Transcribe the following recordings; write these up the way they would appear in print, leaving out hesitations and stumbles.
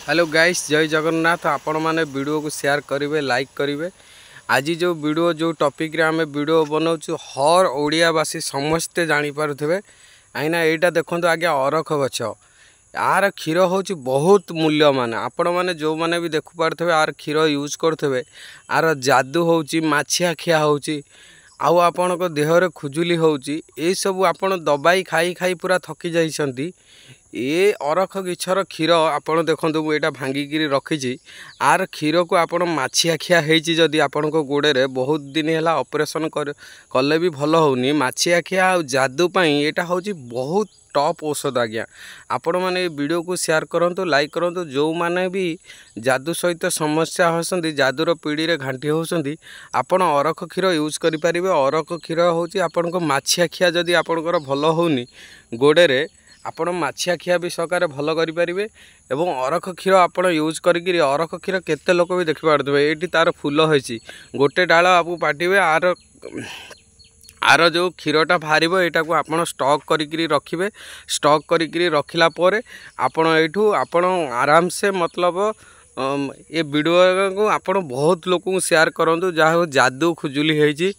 Hello guys, जय जगन्नाथ। आपण मैंने वीडियो को शेयर करेंगे, लाइक करेंगे। आज जो वीडियो जो टॉपिक रे आमे वीडियो बनाऊँ हर ओडियावासी समस्ते जानीपारे कहीं यहाँ देखो आज्ञा अरख गछ यार क्षीर हूँ बहुत मूल्यमान। आपण मैंने जो मैंने भी देखु पारे यार क्षीर यूज करेंगे। आर जादू हूँ माछिया खिया हूँ आउ आपण देहरे खुजुली होउची ए सब आपण दबाई खाई खाई पूरा थकी जाइछंती। ए अरख गिछर क्षीर आपण देखंतु मु एटा भांगिकी रखी आर क्षीर को आपण माछिया खिया हेची जदि आपण गोड़े रे बहुत दिन है ऑपरेशन कले भी भल होनी माछिया खिया आ जादू पई एटा होची बहुत टॉप औषध आज्ञा। आपण मैंने वीडियो को शेयर करंतु, लाइक करंतु। जो माने भी जादू सहित समस्या होसंती, जादूर पीढ़ी रे घांटी होसंती, आपण अरख क्षीर यूज करि परिबे। अरख क्षीर होची आपण को माछिया खिया जदि आपणकर भल होनी गोड़े रे आपण माछिया खिया भी सकार भल करि परिबे। एवं अरख क्षीर आपण यूज करिकि अरख क्षीर केते लोक भी देखि पारथबे। एटी तार फूल होइछि गोटे डाळ आपु पाटिबे आर जो क्षीरटा बाहर यहाँ को आप स्टॉक करी रखिए। स्टॉक करी रखिला परे आपण एठू आपण आराम से मतलब ये वीडियो को आपण बहुत लोक शेयर करूँ जहाँ जादू खुजुली है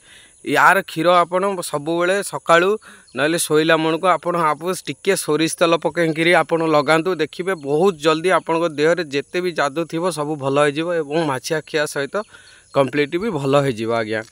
यार क्षीर आपण सबुबले सकाळू नले शोला मन को आप टिके सोरिष तेल पकईकि आपण लगातु देखिए बहुत जल्दी आपण देहरे जेते भी जादू थी सब भल हो माछिया खिया सहित कंप्लीट भी भल हो आज्ञा।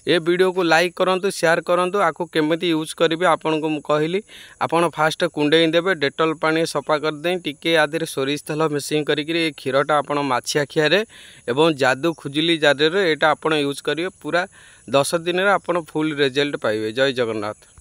ये वीडियो को लाइक करंतु, शेयर करंतु। आको केमिति यूज करेंगे आपन को कहली। आपन फास्ट कुंडई देबे, डेटॉल पानी सफा कर दें, टिके आदि सोरिष तेल मिक्सिंग करी क्षीरटा आपन माछिया खियारे एवं जादू खुजली जादे एटा आपन यूज करिवे। पूरा 10 दिन रे आपन फुल रिजल्ट पाइबे। जय जगन्नाथ।